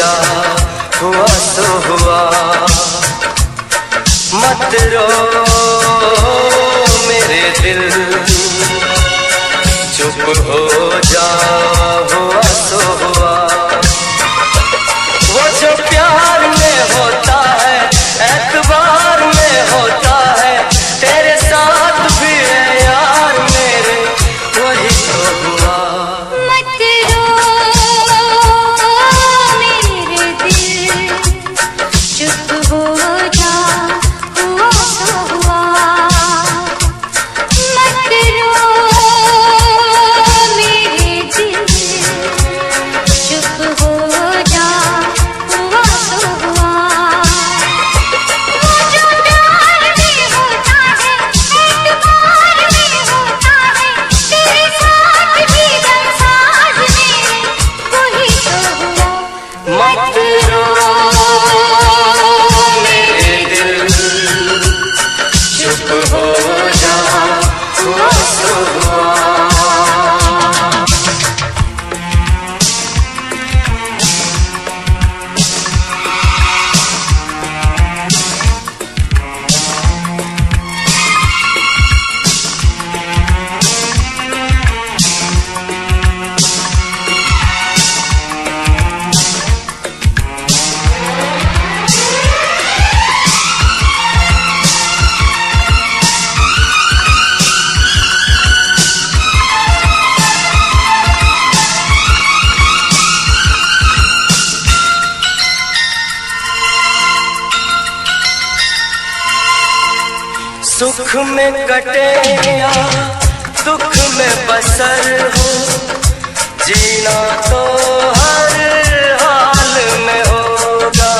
जा, हुआ सो हुआ। मत रो मेरे दिल, चुप हो जा, हुआ सो हुआ। वो जो प्यार में होता है, एतबार में होता है, तेरे साथ भी है यार मेरे, वही तो हुआ। मत रो मेरे दिल, चुप हो जा, हुआ सो हुआ। मत रो मेरे दिल, चुप हो जा, हुआ सो हुआ। वो जो प्यार में होता है, एतबार में होता है, तेरे साथ भी गमसाज मेरे, वही तो हुआ। मत रो मेरे दिल, चुप हो जा, हुआ सो हुआ। सुख में कटे या दुख में बसर हो, जीना तो हर हाल में होगा।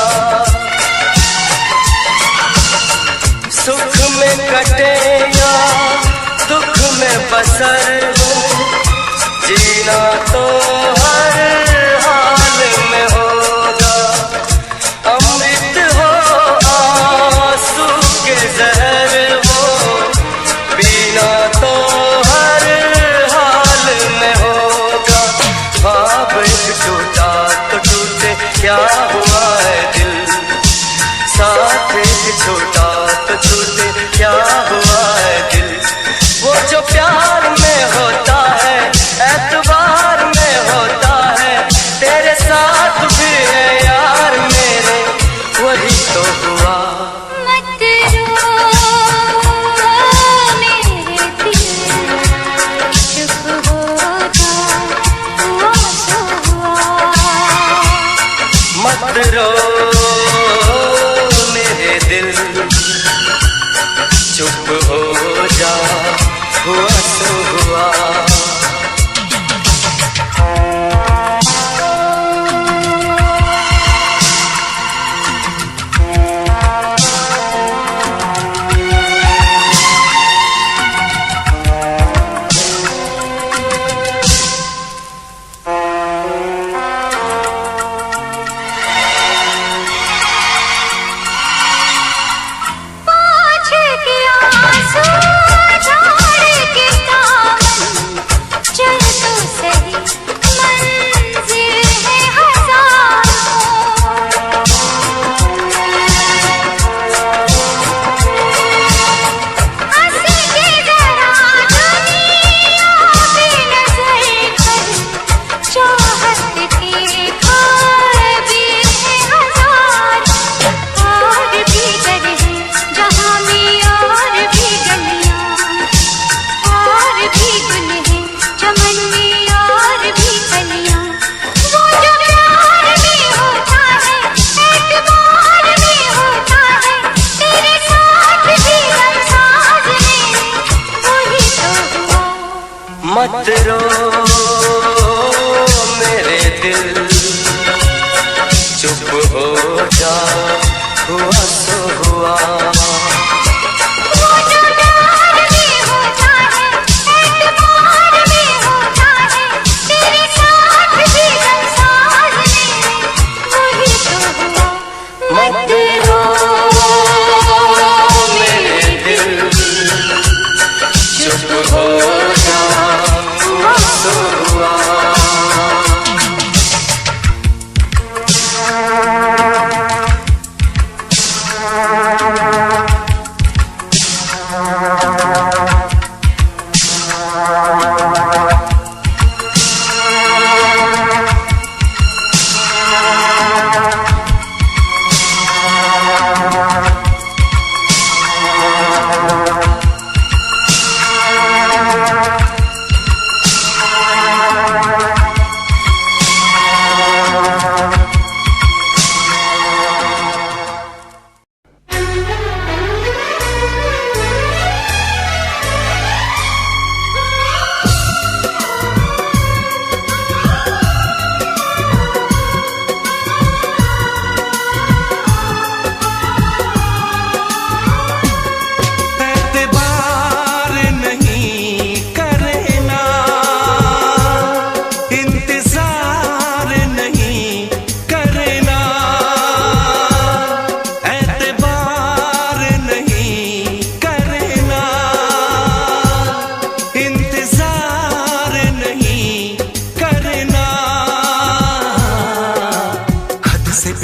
सुख में कटे या दुख में बसर हो, जीना तो हर हाल में होगा। अमृत हो आंसू के जहर हो, पीना तो हर हाल में होगा। ख्वाब एक टूटा तो टूटे, क्या हुआ है दिल, साथ एक छोटा तो छूटे, क्या हुआ है दिल। वो जो प्यार में होता है, एतबार में होता है, तेरे साथ भी है यार मेरे, वही तो हुआ। मत रो मेरे दिल, चुप हो जा, हुआ सो हुआ। मत रो मेरे दिल, चुप हो जा, हुआ सो हुआ। पाँच के आंसू झाड़ के दामन, चल तो सही, मंजिल है हजारों। हंस के जरा दुनिया पे नजर कर, चाहत के खाए भी है हजार। और भी घर है जहाँ में और भी गलियाँ, और भी गुल है चमन में और भी कलियाँ। वो जो प्यार में होता है, एतबार में होता है, तेरे साथ भी गमसाज मेरे, वही तो हुआ। मत रो मेरे दिल, चुप हो जा, हुआ सो हुआ। वो जो प्यार में होता है, एतबार में होता है, तेरे साथ भी गमसाज मेरे, वही तो हुआ। मत रो मेरे दिल, चुप हो जा, हुआ सो हुआ।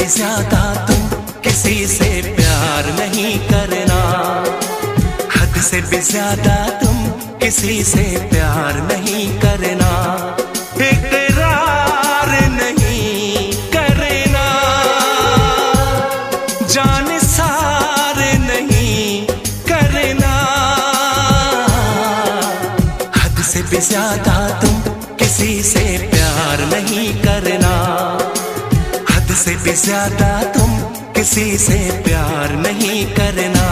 ज्यादा तुम किसी से प्यार नहीं करना, हद से भी ज्यादा तुम किसी से प्यार नहीं करना, इकरार नहीं करना, जान सार नहीं करना, हद से भी ज्यादा तुम किसी से प्यार नहीं करना, हद से भी ज्यादा तुम किसी से प्यार नहीं करना।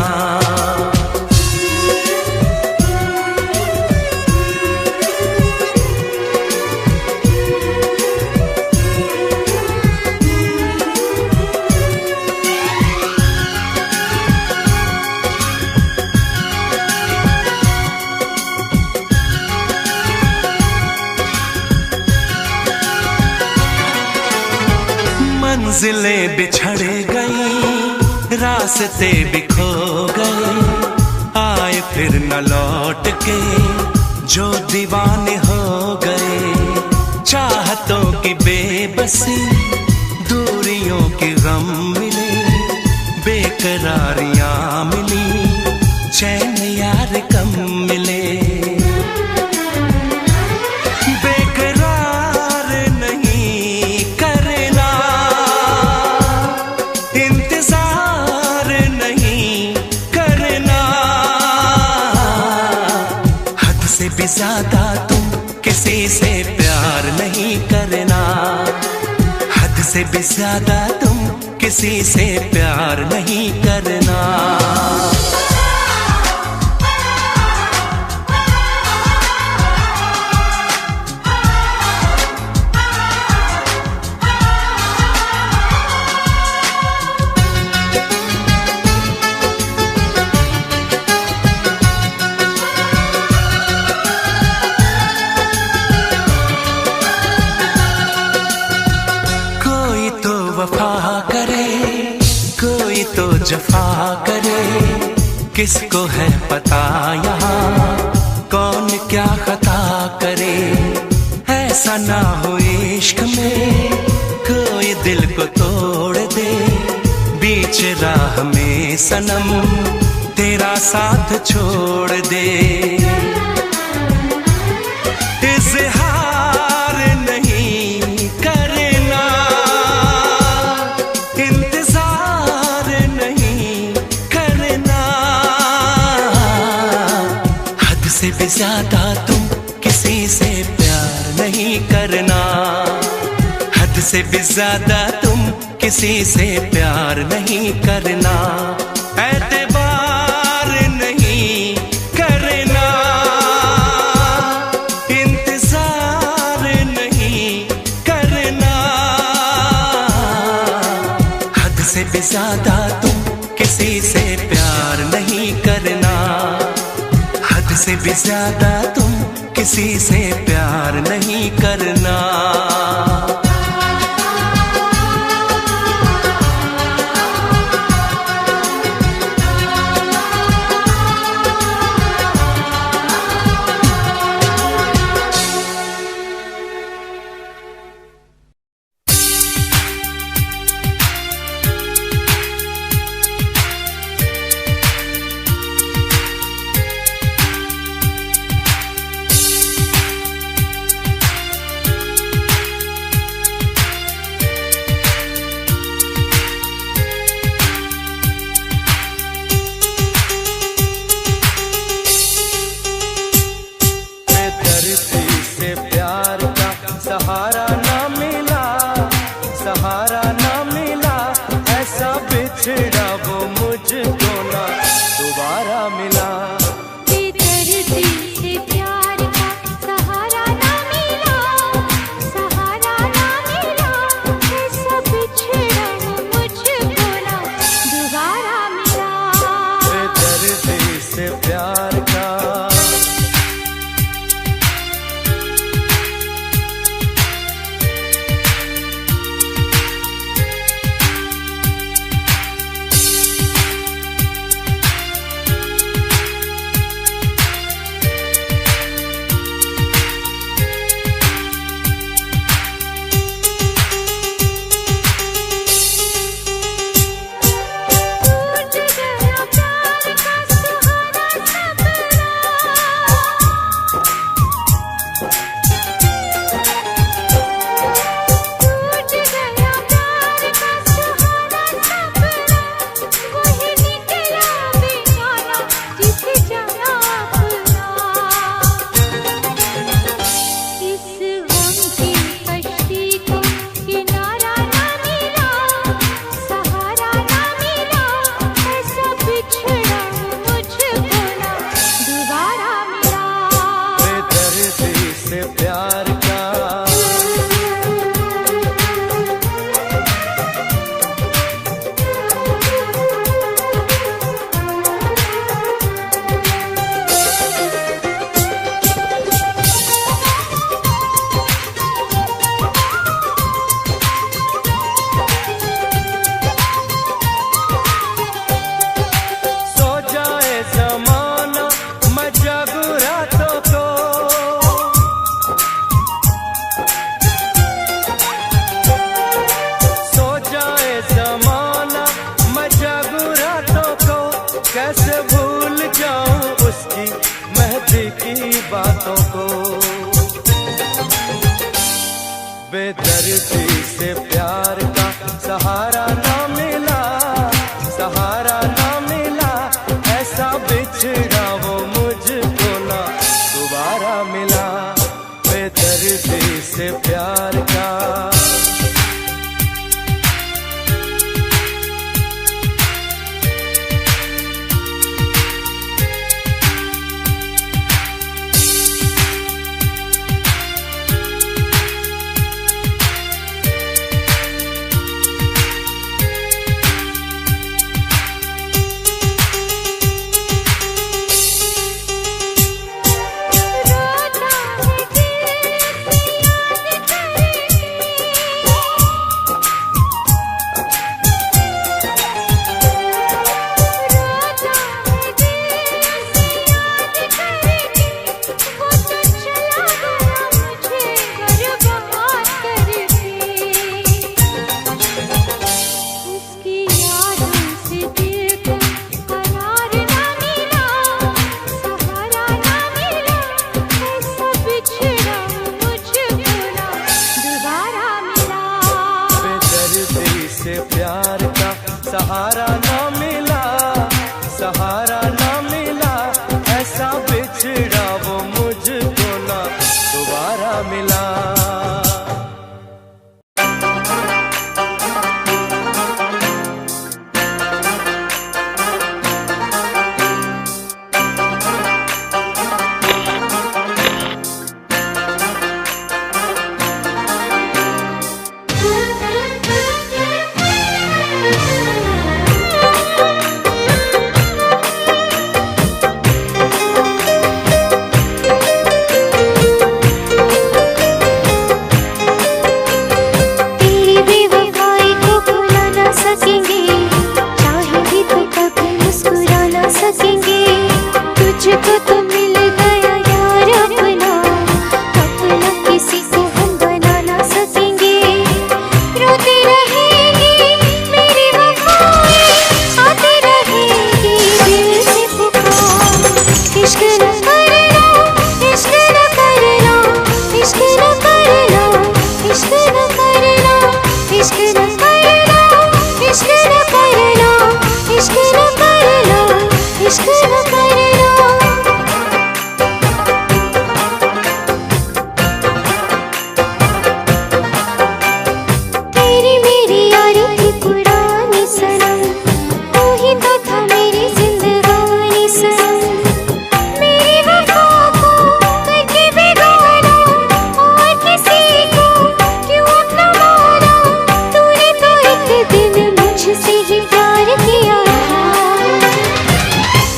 मंजिलें बिछड़ गई, रास्ते भी खो गए, आए फिर न लौट के जो दीवाने हो गए, चाहतों की बेबसी दूरियों के गम मिले, बेकरारियां मिली, चैन यार कम मिले, बेकरार नहीं करना, इंतजार नहीं करना, हद से भी ज्यादा तुम किसी से प्यार नहीं करना, हद से भी ज्यादा तुम किसी से प्यार नहीं करना। वफा करे कोई तो जफा करे, किसको है पता यहाँ कौन क्या खता करे, ऐसा ना हो इश्क में कोई दिल को तोड़ दे, बीच राह में सनम तेरा साथ छोड़ दे, इज़हार नहीं करना, इंतजार नहीं करना, हद से भी ज्यादा तुम किसी से प्यार नहीं करना, हद से भी ज्यादा तुम किसी से प्यार नहीं करना, एतबार नहीं करना, इंतजार नहीं करना, हद से भी ज्यादा तुम किसी से प्यार नहीं करना, हद से भी ज्यादा तुम किसी से प्यार नहीं करना। सहारा ना मिला, सहारा ना मिला, ऐसा बिछड़ा वो मुझको ना दोबारा मिला। बेदर्दी से प्यार का सहारा ना मिला, सहारा ना मिला, ऐसा बिछड़ा वो मुझको ना दोबारा मिला। बेदर्दी से प्यार का बेदर्दी से प्यार का सहारा ना मिला, सहारा ना मिला, ऐसा बिछड़ा वो मुझको ना दोबारा मिला। बेदर्दी से प्यार का प्यार का सहारा ना मिला, सहारा ना मिला, ऐसा बिछड़ा वो मुझको ना दोबारा मिला।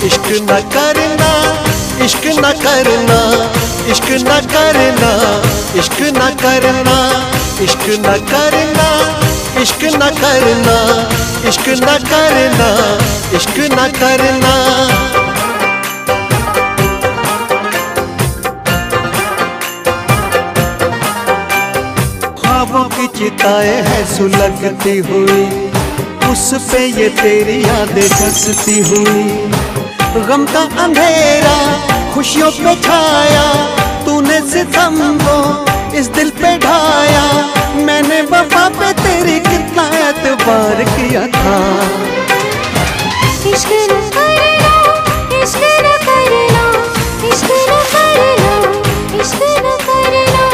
इश्क न करना, इश्क न करना, इश्क न करना, इश्क न करना, इश्क न करना, इश्क न करना, इश्क न करना, इश्क न करना। ख्वाबों की चिताएं हैं सुलगती हुई, उस पे ये तेरी यादें धंसती हुई। गम का अंधेरा खुशियों पे छाया, तूने सितम को इस दिल पे ढाया। मैंने वफा पे तेरी कितना एतबार किया था। इश्क न करना, इश्क न करना, इश्क न करना, इश्क न करना,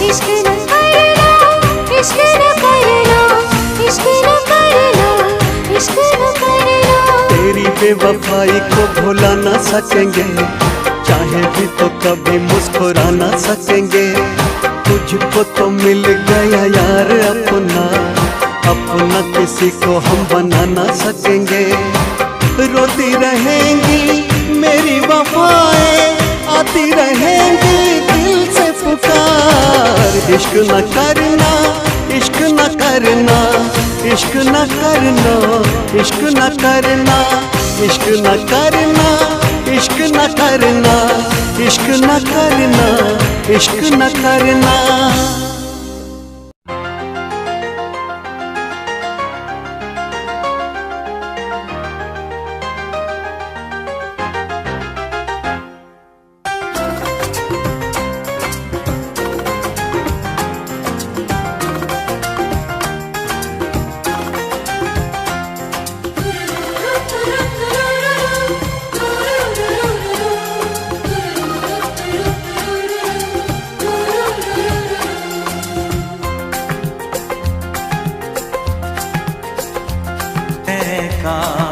इश्क न करना, इश्क न करना, इश्क न करना, इश्क न करना। तेरी बेवफाई को भुला ना सकेंगे, चाहे भी तो कभी मुस्कुरा ना सकेंगे। तुझको तो मिल गया यार अपना, अपना किसी को हम बना ना सकेंगे। रोती रहेंगी मेरी वफाएं, आती रहेंगी दिल से पुकार। इश्क न करना, इश्क न करना, इश्क न करना, इश्क न करना, इश्क न करना, इश्क न करना, इश्क न करना, इश्क न करना।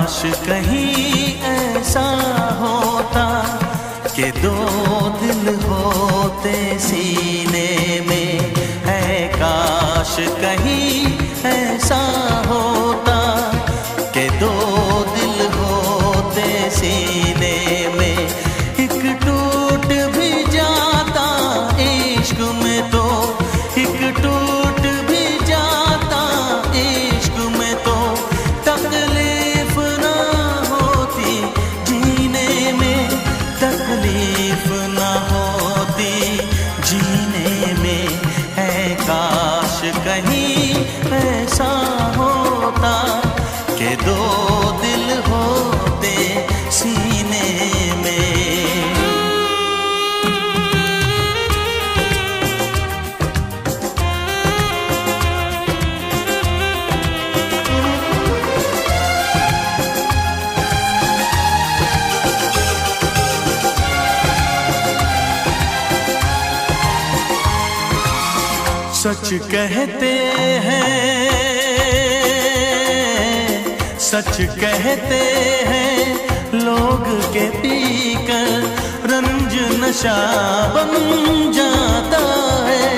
काश कहीं ऐसा होता कि दो दिल होते सीने में, है काश कहीं ऐसा होता कि दो दिल होते सीने में। एक टूट भी जाता इश्क में तो, एक टूट भी जाता इश्क में तो, तकलीफ ना होती जीने में, तकलीफ ना होती जीने में। है काश कहीं ऐसा होता कि दो दिल होते सीने में। सच कहते हैं, सच कहते हैं लोग के पीकर रंज नशा बन जाता है।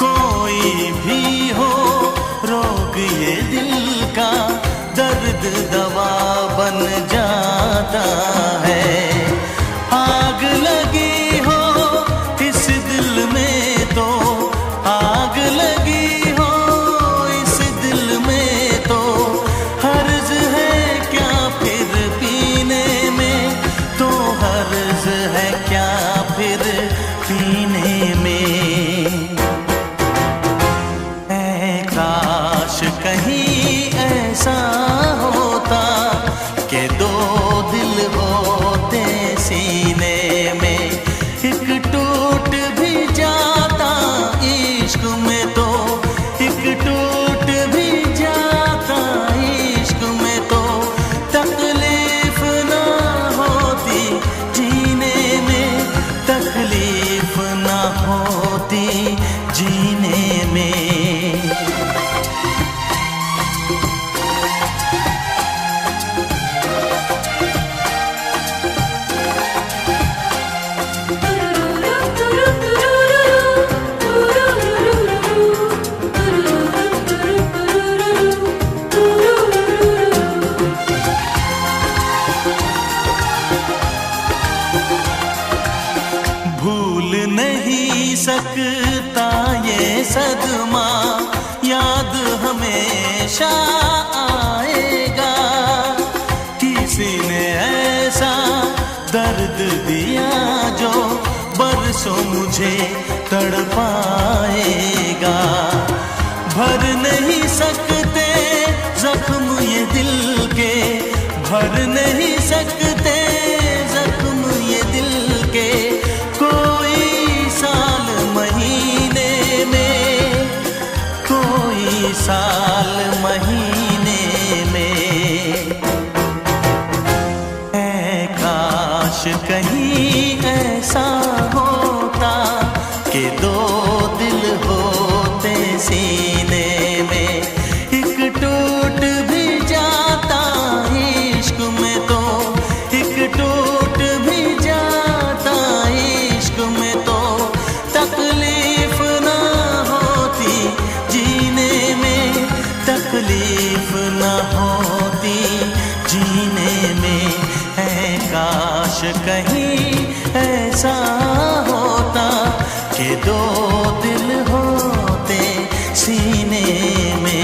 कोई भी हो रोग ये दिल का, दर्द दवा बन जाता है। आग लगी हो इस दिल में तो, आग लगी हो इस दिल में तो, हर्ज है क्या फिर पीने में, तो हर्ज है क्या फिर पीने में। ऐ काश कहीं ऐसा होता कि दो दिल होते सीने में। एक टूट भी जाता इश्क में तो, एक टूट भी जाता इश्क में तो, तकलीफ ना होती जीने में, तकलीफ ना होती जीने में। भूल नहीं सकता ये सदमा, याद हमेशा आएगा। किसी ने ऐसा दर्द दिया जो बरसों मुझे तड़पाएगा। भर नहीं सकते जख्म ये दिल के, भर नहीं सकते जख्म ये दिल के, कोई साल महीने में, कोई साल महीने में। ऐ काश कहीं ऐसा होता कि दो दिल होते सीने में। एक टूट भी जाता इश्क में तो, एक टूट भी जाता इश्क में तो, तकलीफ ना होती जीने में, तकलीफ ना होती जीने में। है काश कहीं ऐसा होता कि दो दिल होते सीने में।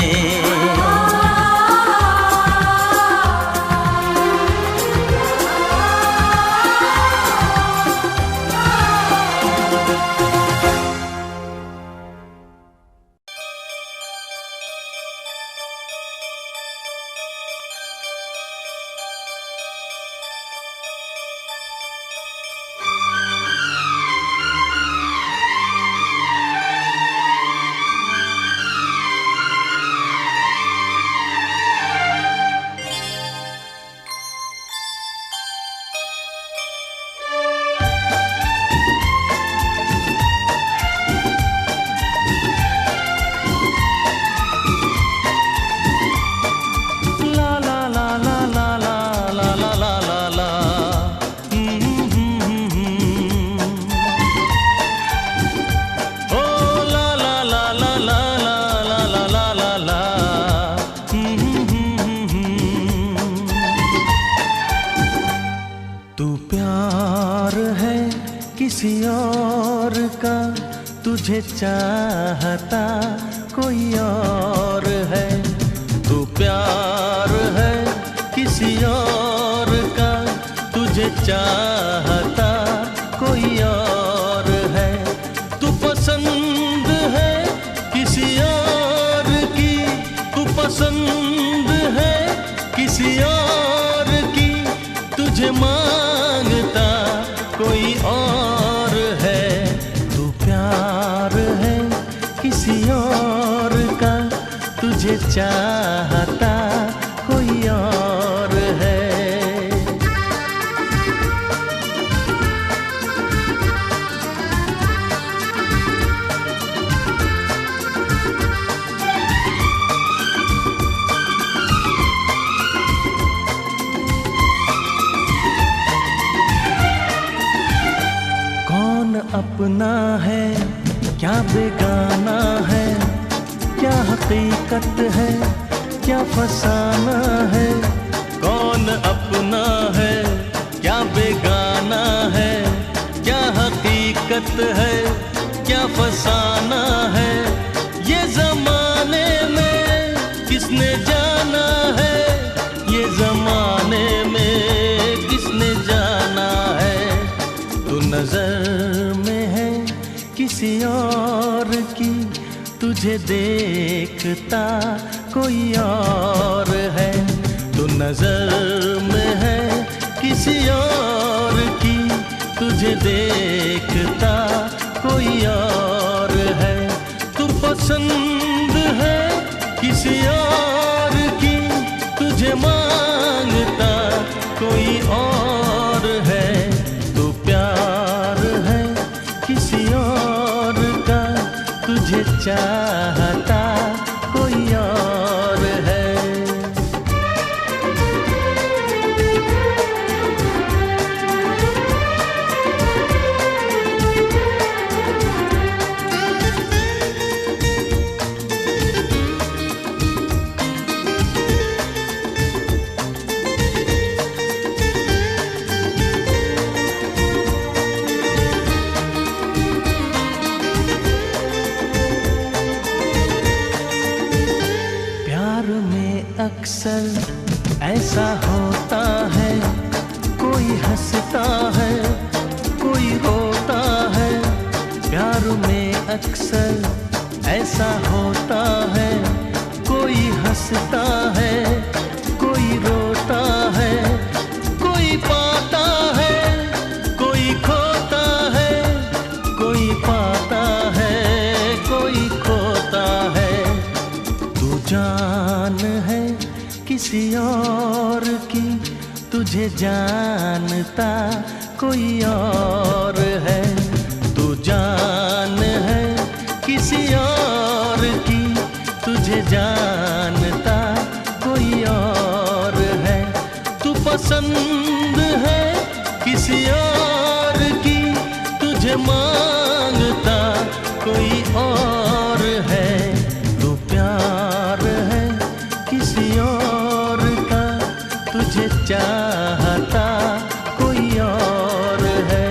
तुझे चाहता कोई और है। तू प्यार है किसी और का, तुझे चाहता कोई और है। तू पसंद है किसी और की, तू पसंद है किसी और की, तुझे मांगता कोई और है। तू प्यार है किसी और का, तुझे चाहता कोई और है। कौन अपना है क्या बेगाना है, क्या हकीकत है क्या फसाना है। कौन अपना है क्या बेगाना है, क्या हकीकत है क्या फसाना है। ये जमाने में किसने जाना है, ये जमाने में किसने जाना है। तू नजर में है किसी और की, तुझे देखता कोई और है। तू नजर में है किसी और की, तुझे देखता कोई और है। तू पसंद है किसी और की, तुझे मांगता कोई और है। तू प्यार है किसी और का, तुझे चाहता कोई और है। अक्सर ऐसा होता है, कोई हंसता है कोई रोता है। प्यार में अक्सर ऐसा होता है, कोई हंसता है कोई रोता है। कोई पाता है कोई खोता है, कोई पाता है कोई खोता है। तू जान है किसी और की, तुझे जानता कोई और है। तू जान है किसी और की, तुझे जानता कोई और है। तू पसंद है किसी और की, तुझे मांगता कोई और है। तू प्यार है किसी और का, तुझे चाहता कोई और है।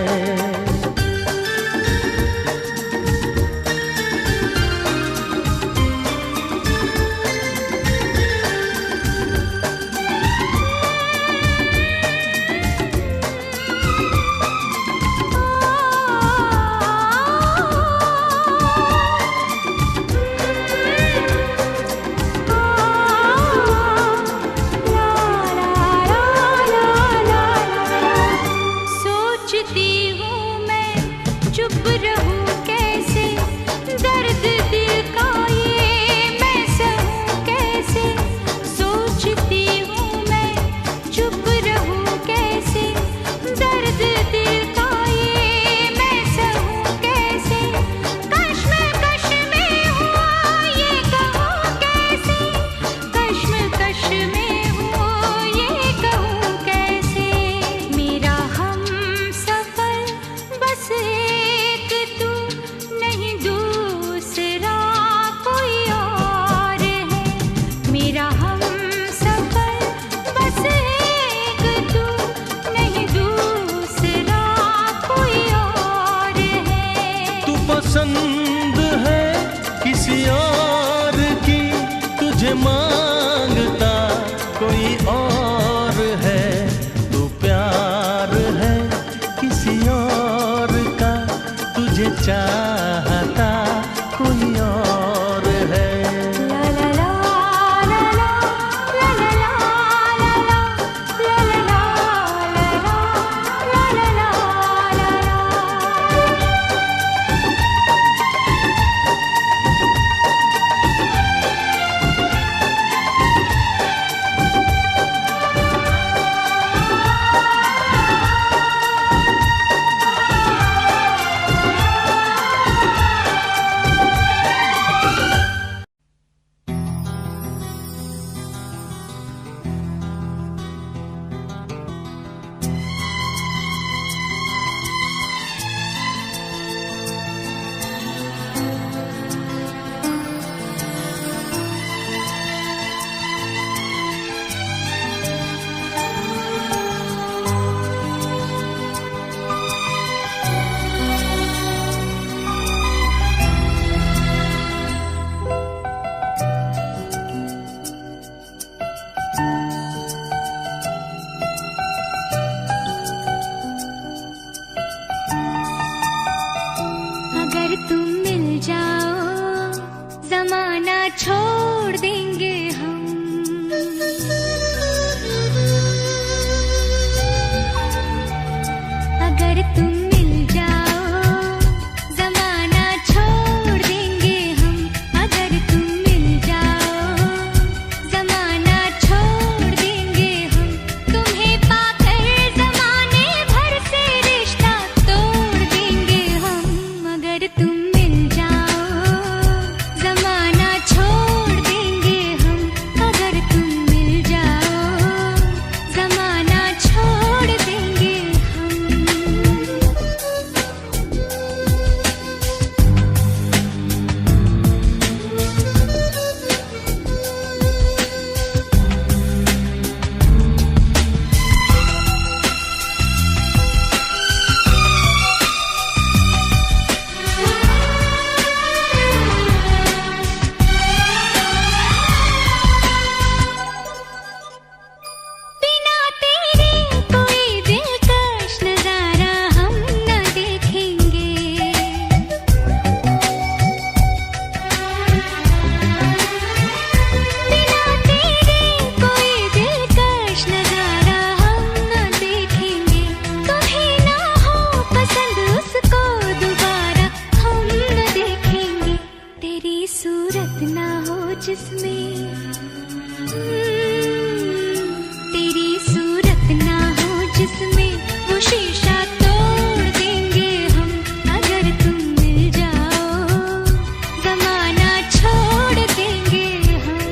जिसमें तेरी सूरत ना हो, जिसमें वो शीशा तोड़ देंगे हम अगर तुम मिल जाओ, जमाना छोड़ देंगे हम।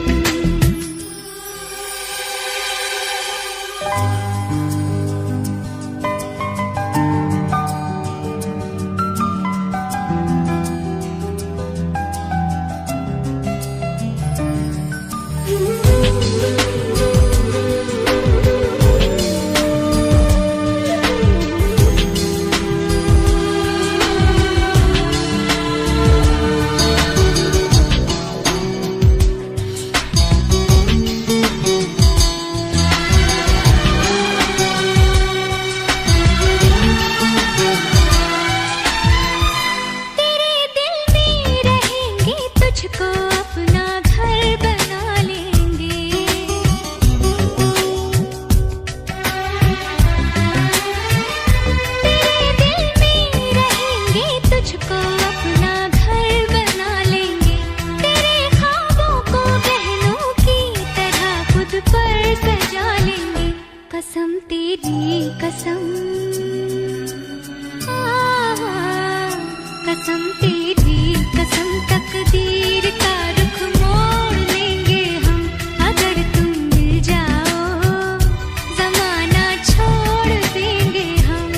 कसम तेरी कसम, कसम तेरी कसम, तकदीर का रुख मोड़ लेंगे हम अगर तुम मिल जाओ, जमाना छोड़ देंगे हम।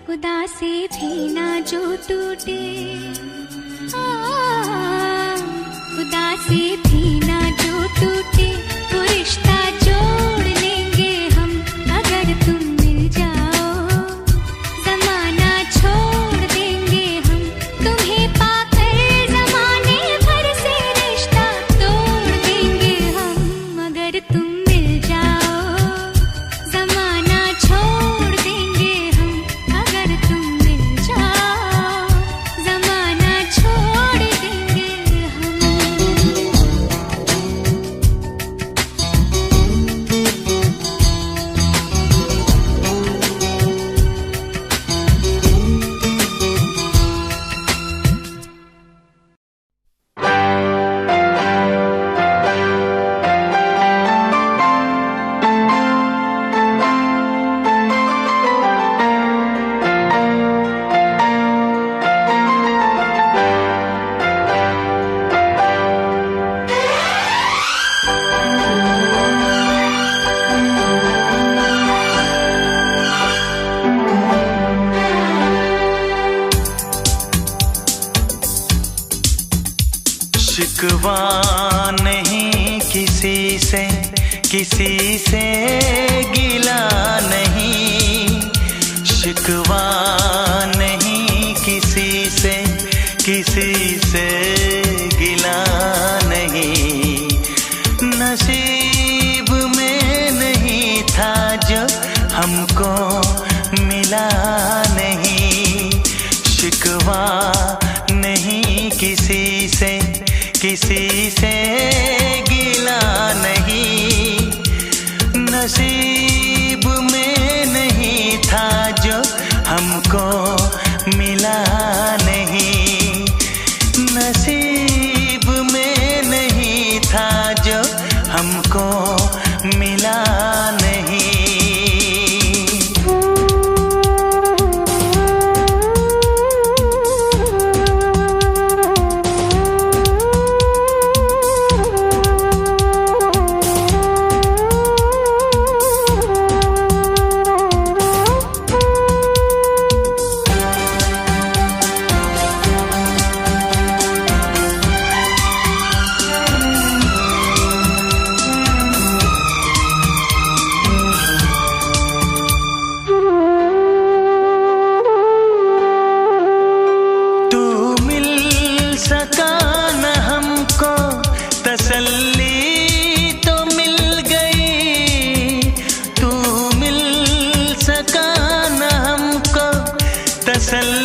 खुदा से भी ना जो टूटे, खुदा से भी ना जो टूटे, वो रिश्ता जोड़ लेंगे हम अगर तुम मिल जाओ, जमाना छोड़ देंगे हम। तुम्हें पाकर जमाने भर से रिश्ता तोड़ देंगे हम अगर तुम मिल जाओ, जमाना छोड़ देंगे हम अगर तुम मिल जाओ, जमाना छोड़ देंगे हम। शिकवा नहीं किसी से, किसी से गिला नहीं, शिकवा नहीं किसी से, किसी से गिला नहीं, नसीब में नहीं था जो हमको मिला नहीं, शिकवा नहीं किसी से, किसी से गिला नहीं, नसीब में नहीं था जो हमको मिला नहीं, नसीब में नहीं था जो हमको मिला नहीं।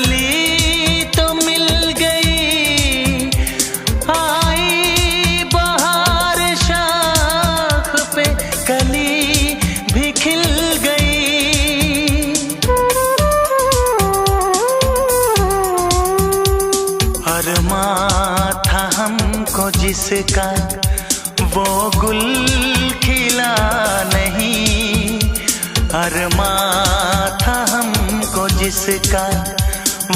कली तो मिल गई, आई बहार शाख पे कली भी खिल गई। अरमां था हमको जिसका वो गुल खिला नहीं, अरमां था हमको जिसका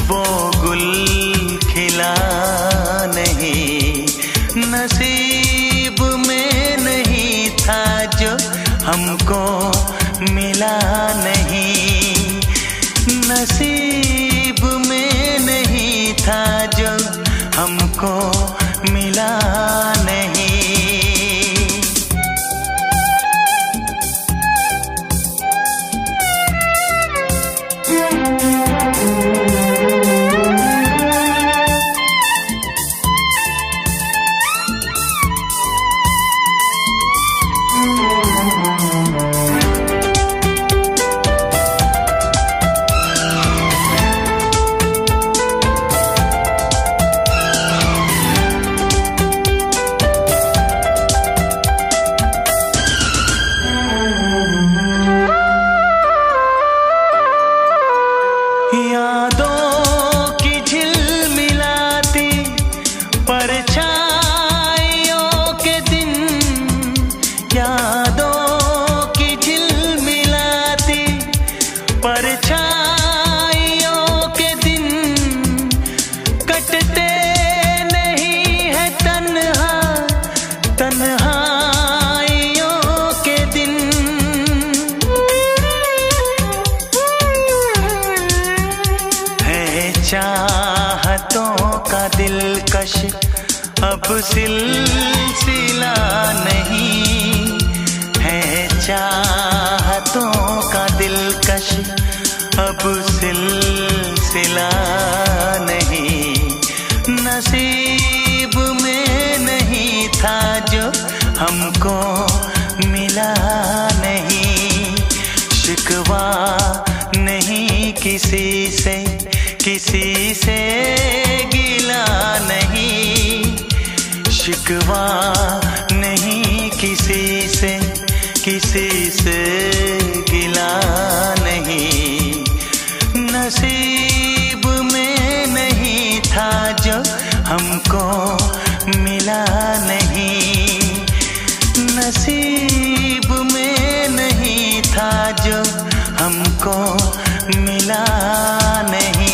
वो गुल खिला नहीं। नसीब में नहीं था जो हमको मिला नहीं, नसीब में नहीं था जो हमको मिला नहीं। यादों की झिलमिलाती परछाइयों के दिन, यादों की झिलमिलाती परछाइयों के दिन, कटते नहीं है तन्हा तन्हाइयों के दिन। चाहतों का दिलकश अब सिलसिला नहीं है, चाहतों का दिलकश अब सिलसिला नहीं। नसीब में नहीं था जो हमको मिला नहीं, शिकवा नहीं किसी से किसी से गिला नहीं, शिकवा नहीं किसी से गिला नहीं। नसीब में नहीं था जो हमको मिला नहीं, नसीब में नहीं था जो हमको मिला नहीं।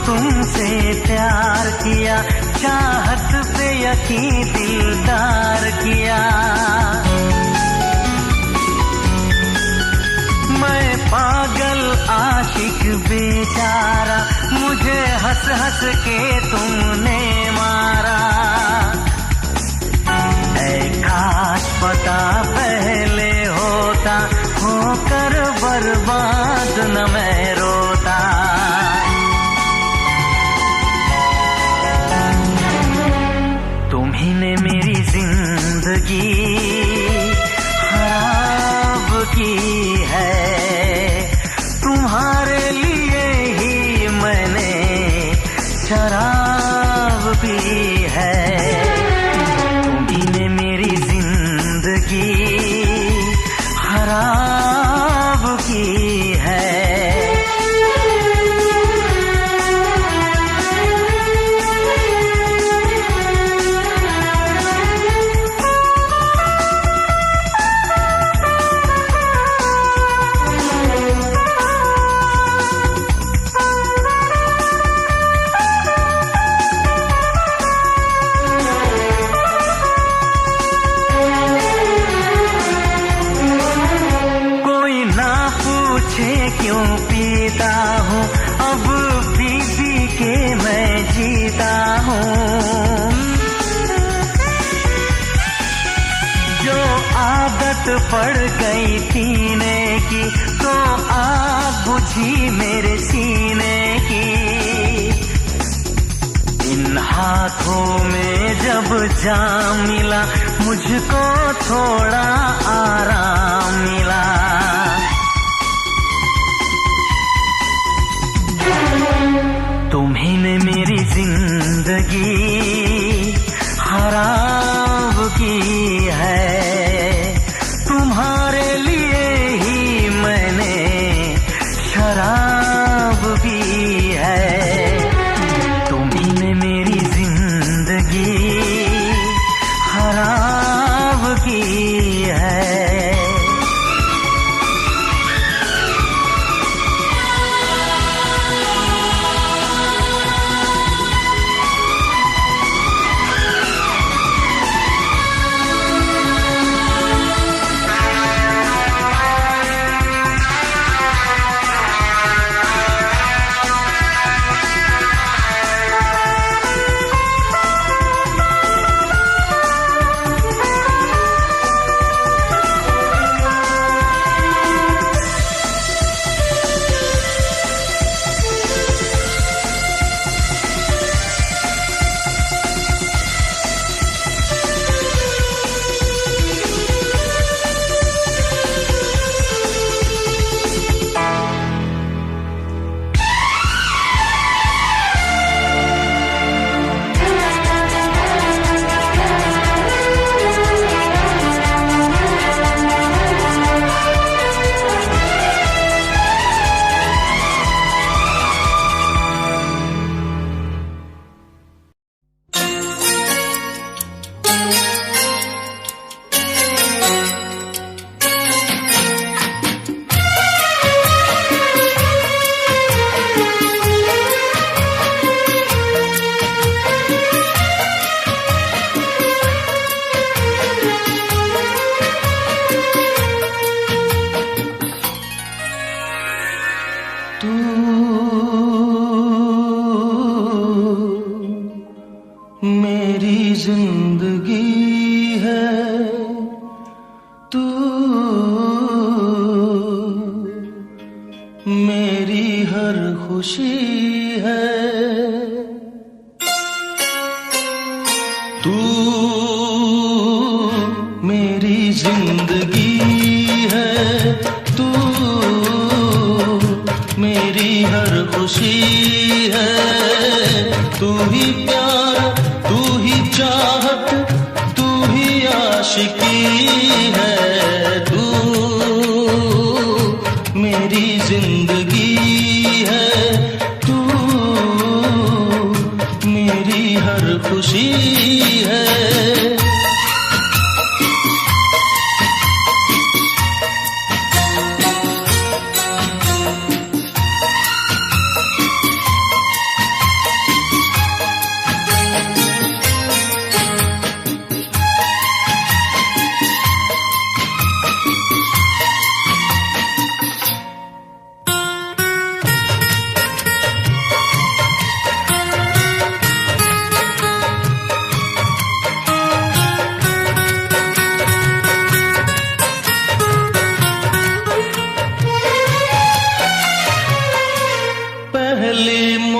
तुमसे प्यार किया, चाहत पे यकीन दिलदार किया। मैं पागल आशिक बेचारा, मुझे हंस हंस के तुमने मारा। ऐ काश पता पहले होता, होकर बर्बाद न मैं रोता। तुम्ही ने मेरी जिंदगी खराब की है, तुम्हारे लिए ही मैंने शराब पी है। तुम्ही ने मेरी जिंदगी खराब की है। क्यों पीता हूँ अब पी पी के मैं जीता हूँ। जो आदत पड़ गई पीने की, तो आग बुझी मेरे सीने की। इन हाथों में जब जाम मिला, मुझको थोड़ा आराम मिला। तुम्ही ने मेरी जिंदगी खराब की है, तुम्हारे लिए ही मैंने शराब पी है। तुम्ही ने मेरी जिंदगी खराब की है।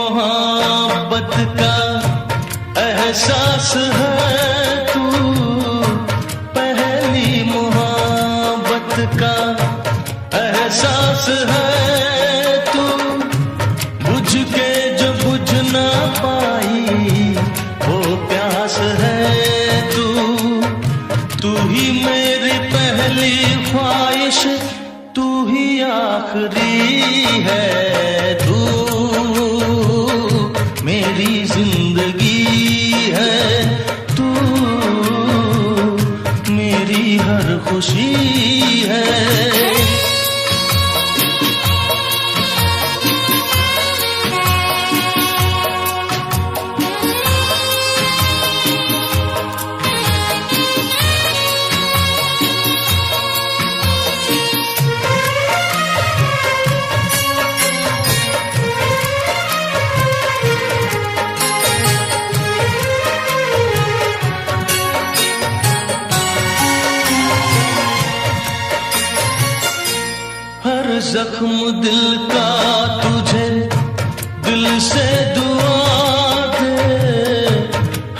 मोहब्बत का एहसास है तू, पहली मोहब्बत का एहसास है तू, बुझ के जो बुझ ना पाई वो प्यास है तू ही मेरी पहली ख्वाहिश, तू ही आखिरी है, तू मेरी जिंदगी है, तू मेरी हर खुशी है। हर जख्म दिल का तुझे दिल से दुआ दे,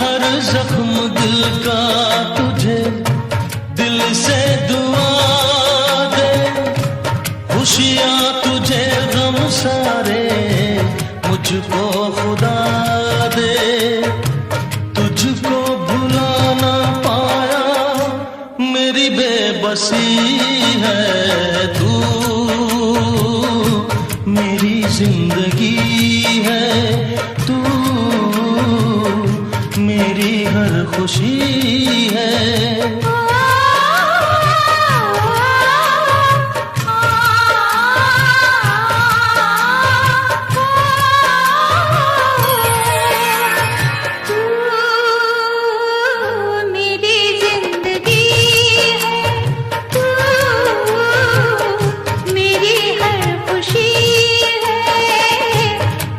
हर जख्म दिल का तुझे दिल से दुआ दे, खुशियाँ तुझे गम सारे मुझको खुदा दे, तुझको भुला ना पाया मेरी बेबसी है, तू मेरी जिंदगी है, तू मेरी हर खुशी है।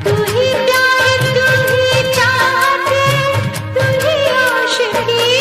तू ही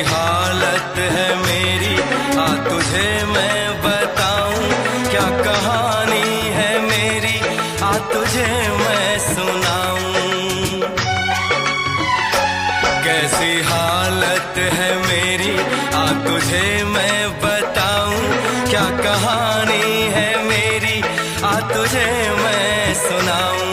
हालत है मेरी, आ तुझे मैं बताऊं क्या कहानी है मेरी, आ तुझे मैं सुनाऊं। कैसी हालत है मेरी, आ तुझे मैं बताऊं क्या कहानी है मेरी, आ तुझे मैं सुनाऊं।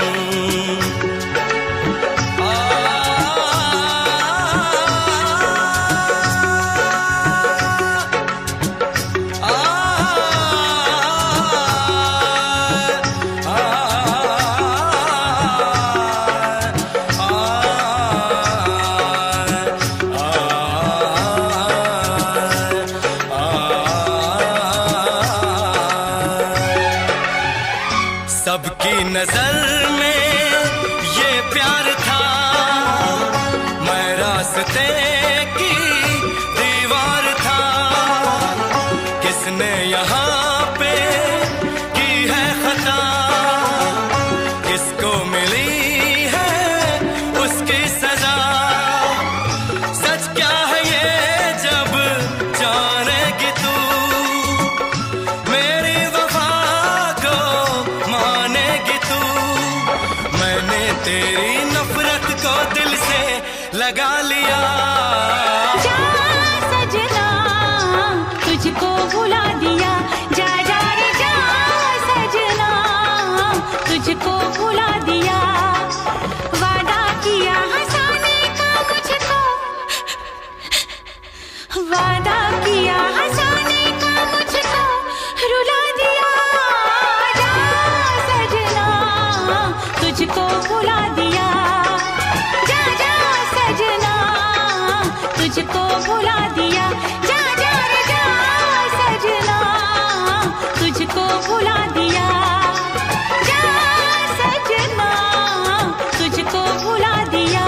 सबकी नजर में ये प्यार था, मैं रास्ते की दीवार था। किसने यहाँ पे की है खता, किसको मिली है उसकी सजा। सच क्या है ये जब जानेगी तू, मेरी वफा को मानेगी तू। मैंने तेरी नफरत को दिल से लगा लिया। जा सजना तुझको भुला दिया, जा जा रे जा सजना तुझको भुला दिया। वादा किया हंसाने का मुझको, वादा किया हंसाने का मुझको रुला दिया। जा सजना तुझको भुला दिया, जा जा सजना तुझको भुला दिया। जा जा रे जा सजना तुझको भुला दिया, जा सजना तुझको भुला दिया।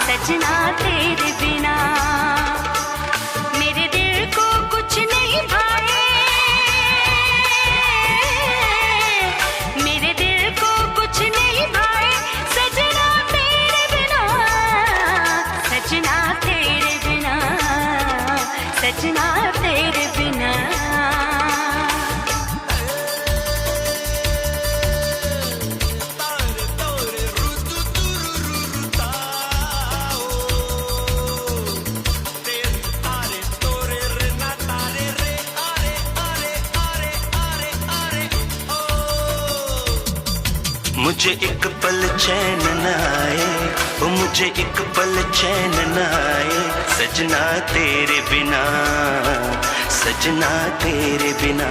सजना तेरे बिना मेरे दिल को कुछ नहीं भाए, मेरे दिल को कुछ नहीं भाए। सजना तेरे बिना, सजना तेरे बिना, सजना तेरे बिना। मुझे एक पल चैन न आए, ओ मुझे एक पल चैन न आए, सजना तेरे बिना, सजना तेरे बिना।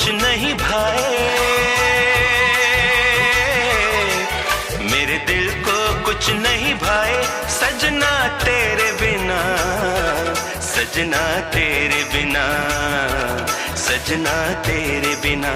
कुछ नहीं भाए, मेरे दिल को कुछ नहीं भाए सजना तेरे बिना, सजना तेरे बिना, सजना तेरे बिना।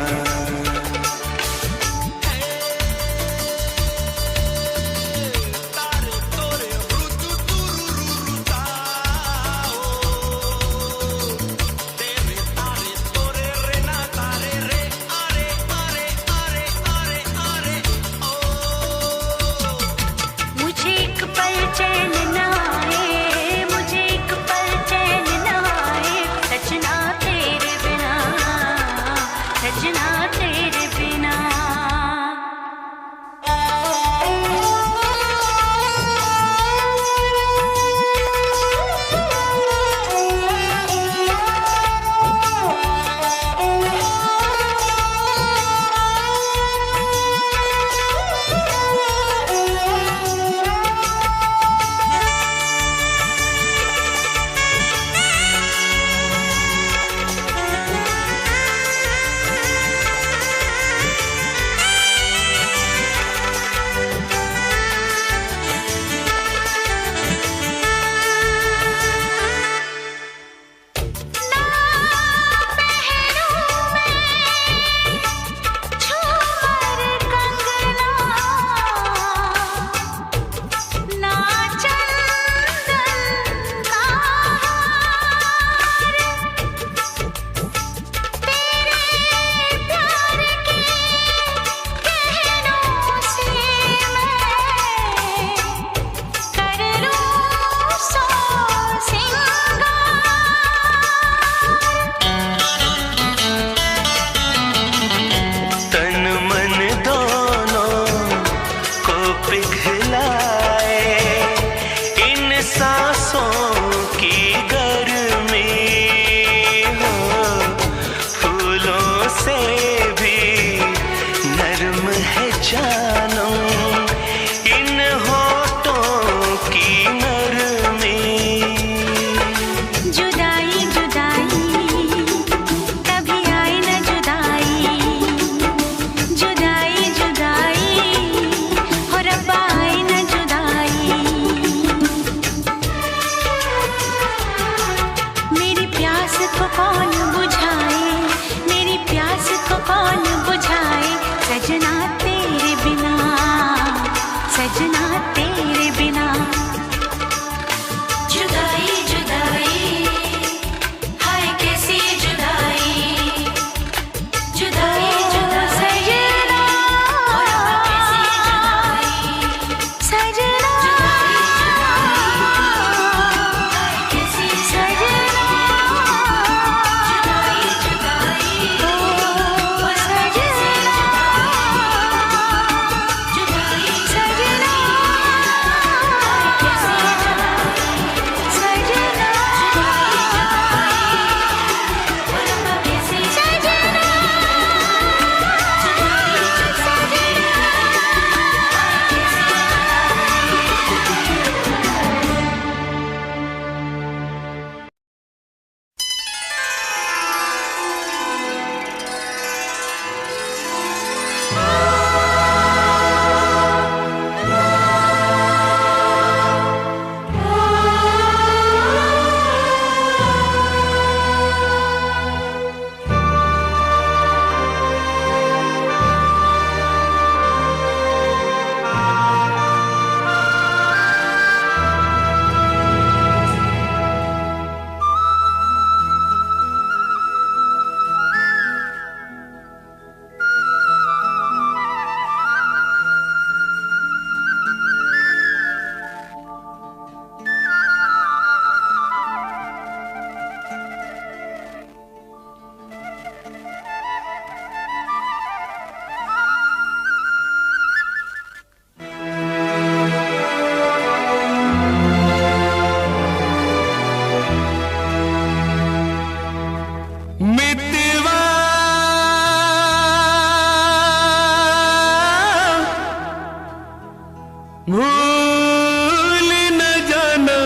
भूल न जाना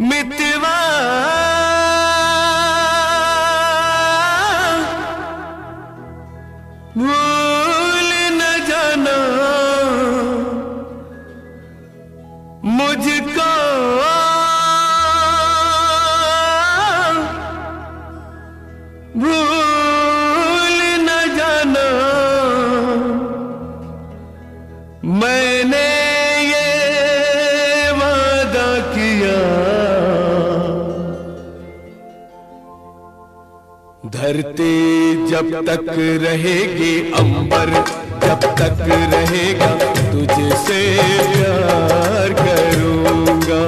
मितवा धरती जब तक रहेगी अंबर, जब तक रहेगा तुझसे प्यार करूंगा।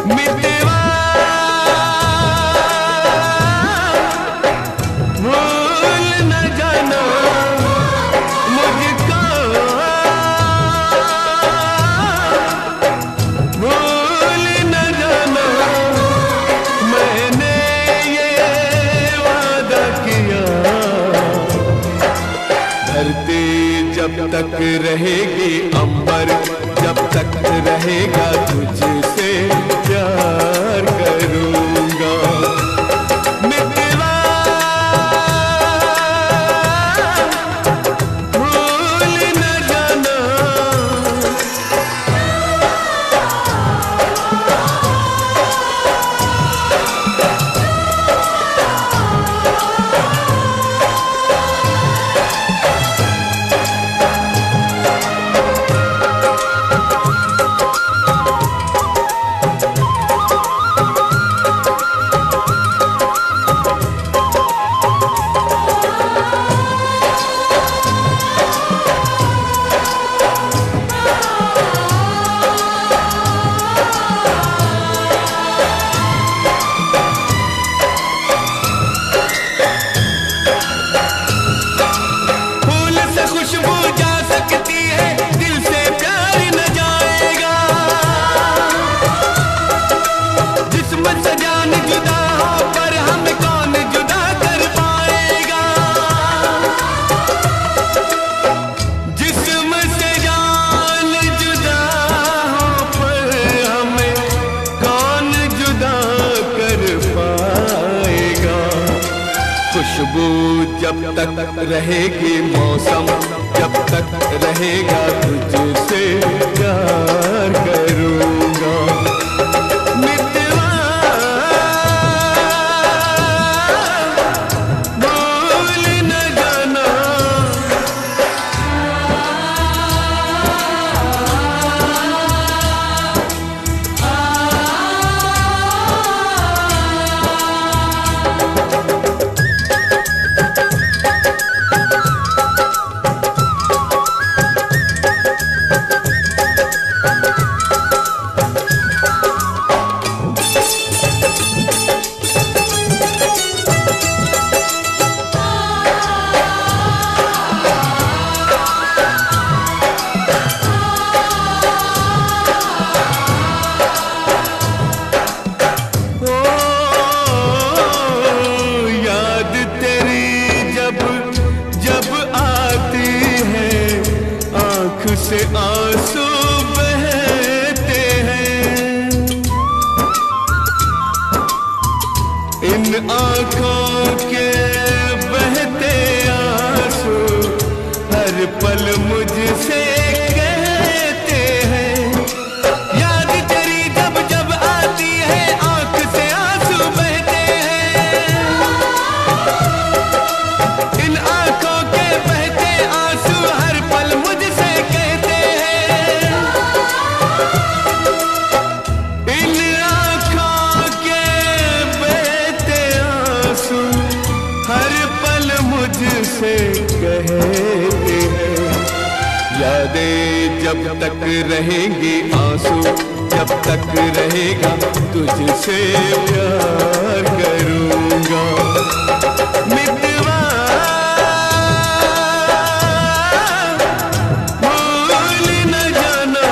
मितवा भूल न जाना मुझको, भूल न जाना मैंने ये वादा किया। धरती जब तक रहेगी अंबर, जब तक रहेगा तुझसे प्यार करूंगा। मितवा भूल न जाना, खुशबू जब तक रहेगी मौसम, जब तक रहेगा तुझसे प्यार करूंगा। मितवा भूल न जाना, से आंसू बहते हैं। इन आँखों के बहते आंसू हर पल मुझसे कहते हैं। याद तेरी जब जब आती है आँख से आंसू बहते हैं। इन आँखों के बहते आंसू हर पल मुझसे से कहते हैं। यादें जब तक रहेंगी आंसू, जब तक रहेगा तुझसे प्यार करूंगा। मितवा भूल न जाना,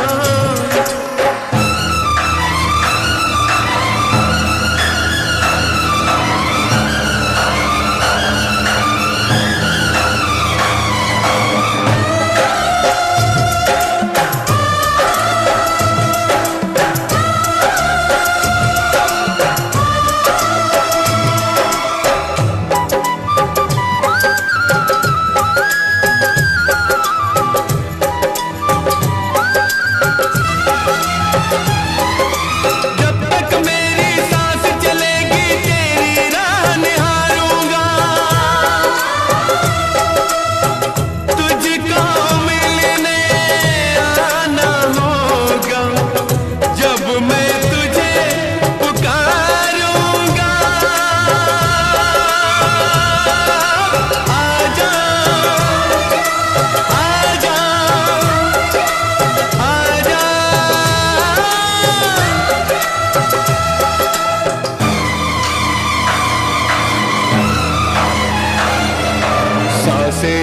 से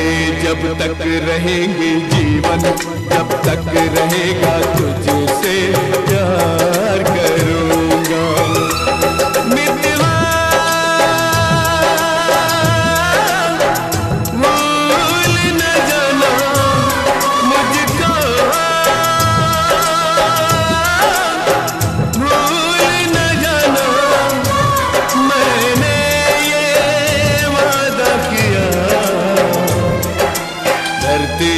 जब तक रहेंगे जीवन, जब तक रहेगा तुझसे प्यार करूंगा। मितवा भूल न जाना मुझको, भूल न जाना मैंने ये वादा किया। धरती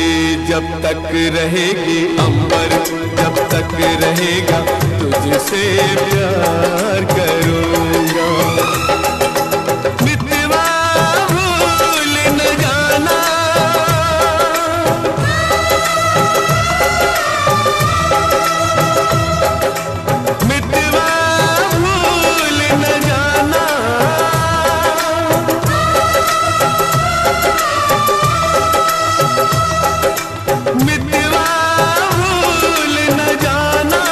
जब तक रहेगी, अंबर जब तक रहेगा तुझसे प्यार करूंगा। मितवा भूल न जाना, मितवा भूल न जाना, मितवा भूल न जाना।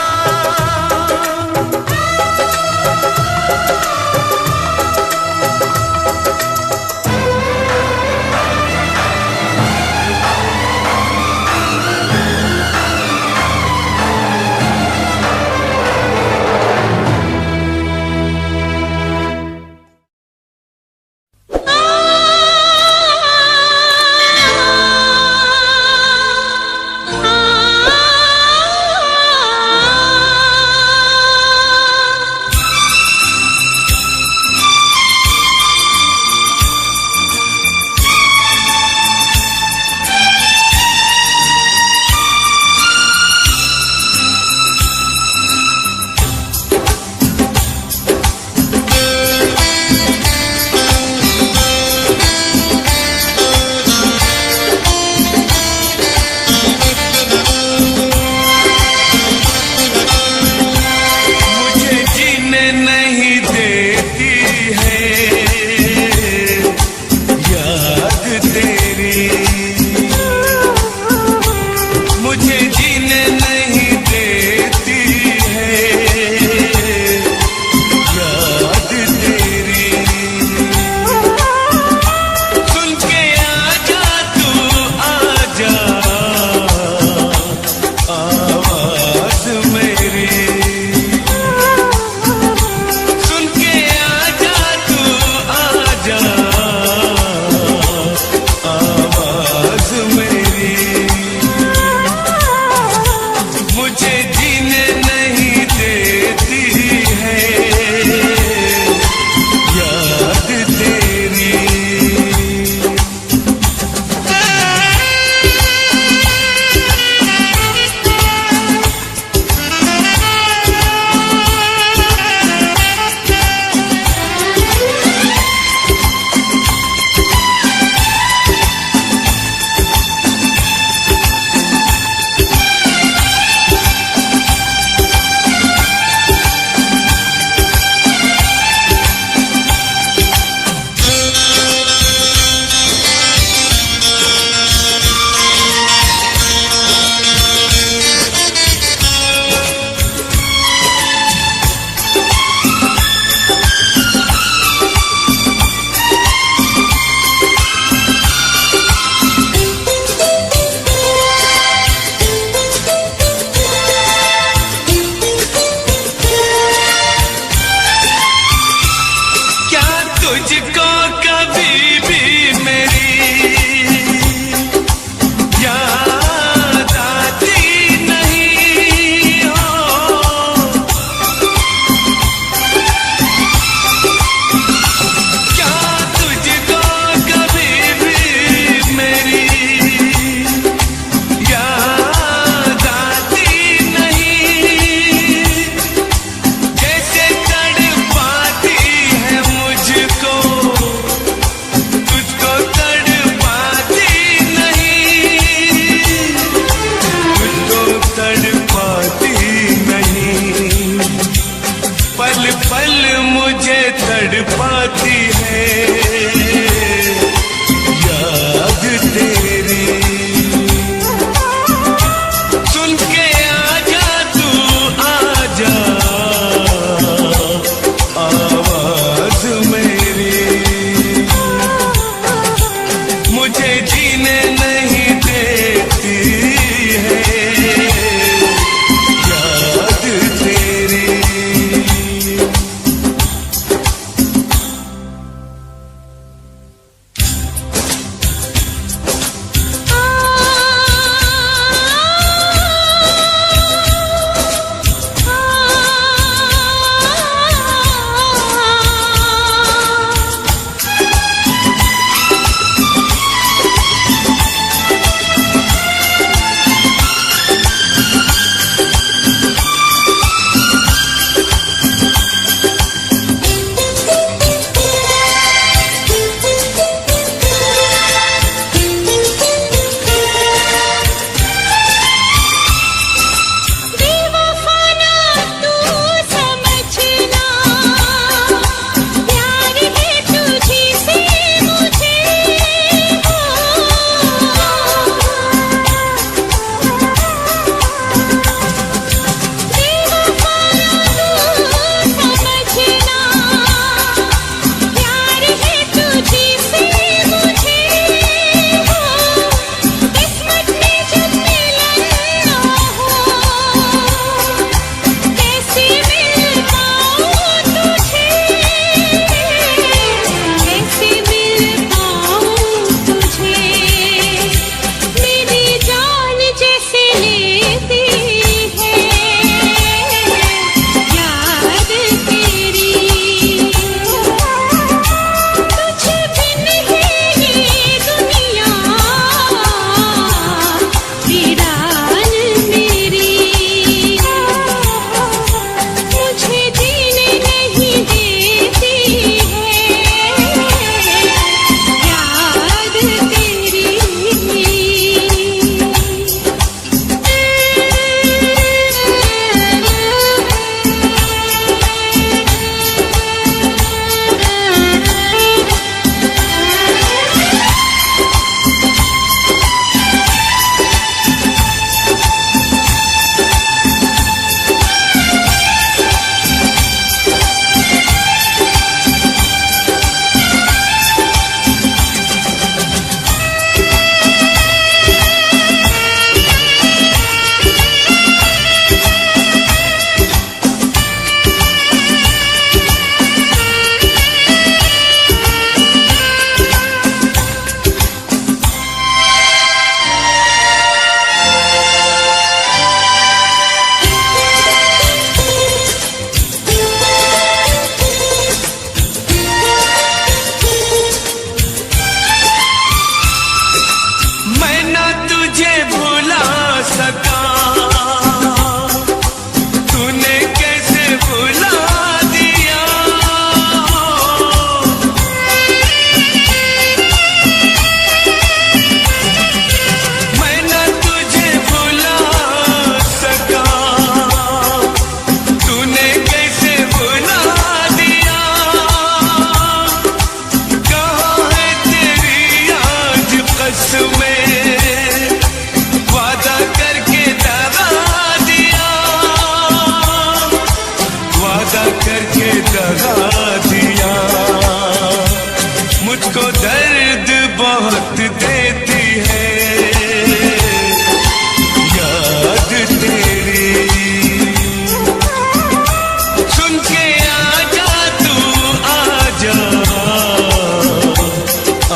मुझे जीने नहीं देती है याद तेरी।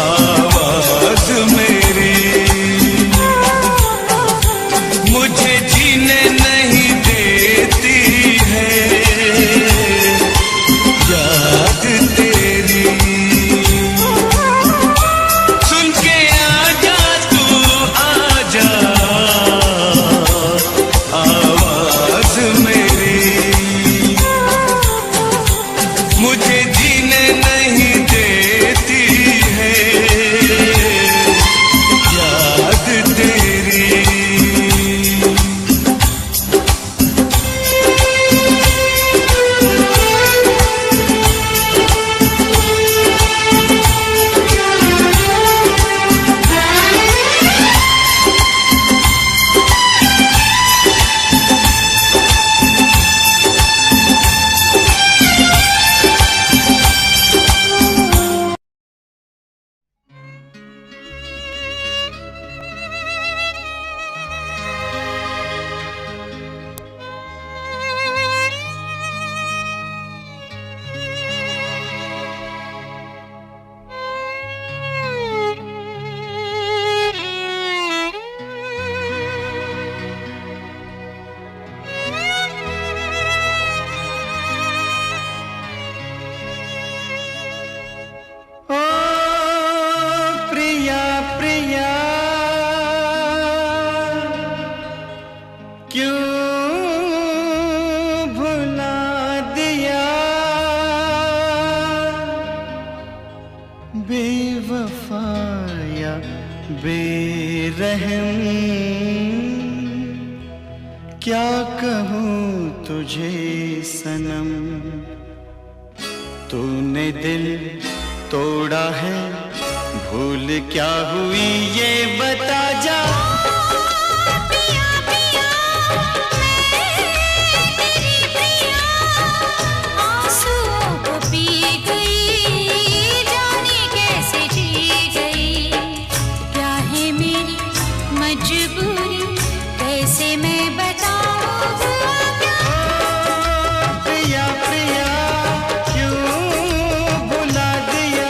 आवाज मेरी गया बेरहम, क्या कहूँ तुझे सनम, तूने दिल तोड़ा है, भूल क्या हुई ये बता जा। पिया पिया मैं तेरी पिया, आंसुओं को पी गई, जाने कैसे जी गई, क्या है मेरी मजबूरी, कैसे मैं बताऊं हुआ क्या। प्रिया प्रिया क्यों भुला दिया।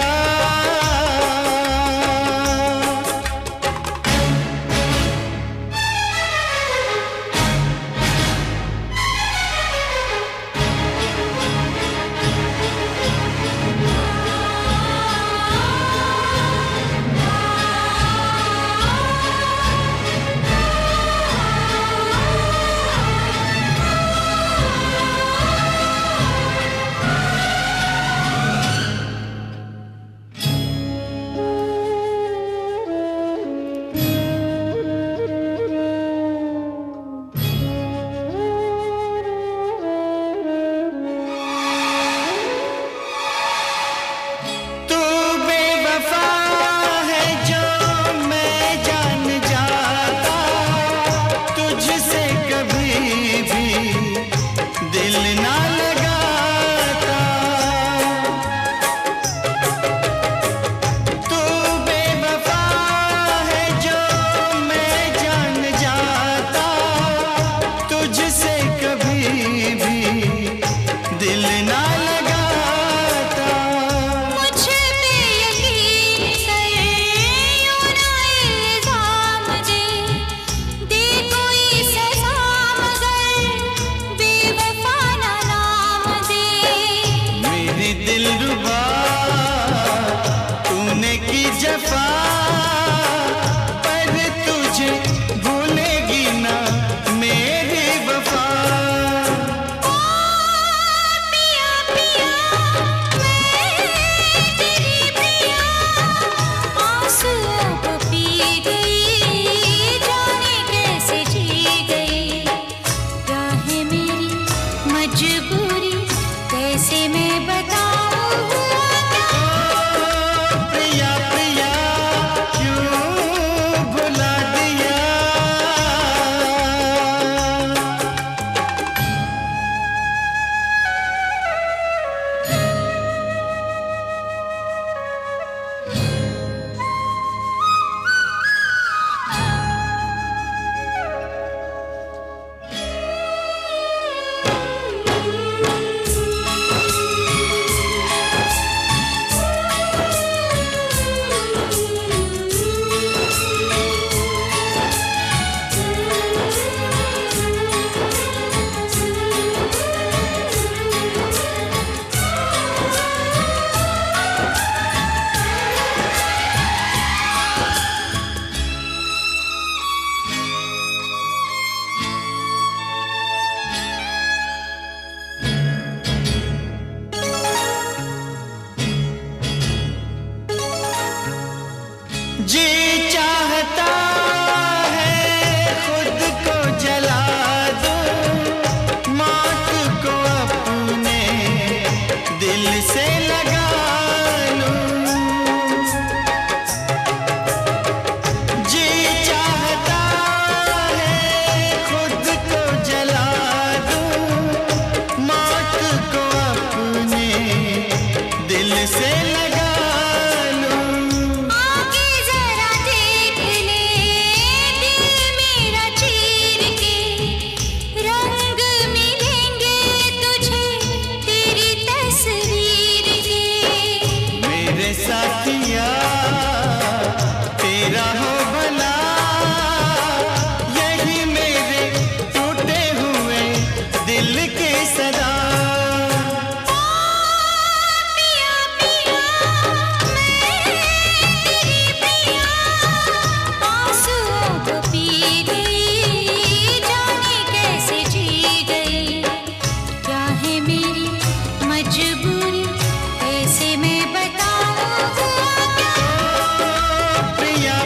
प्रिया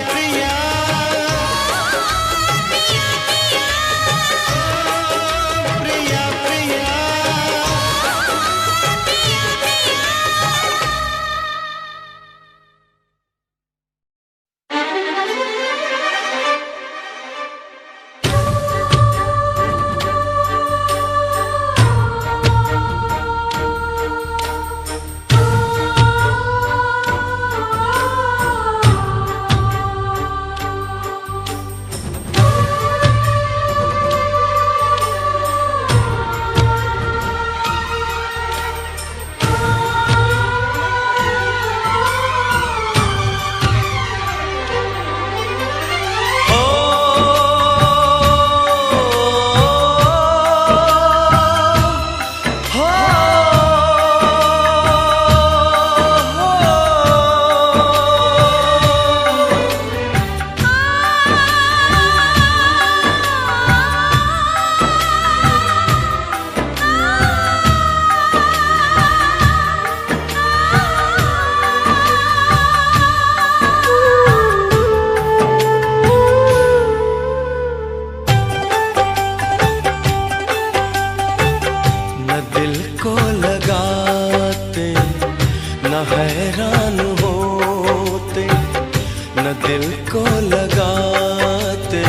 न दिल को लगाते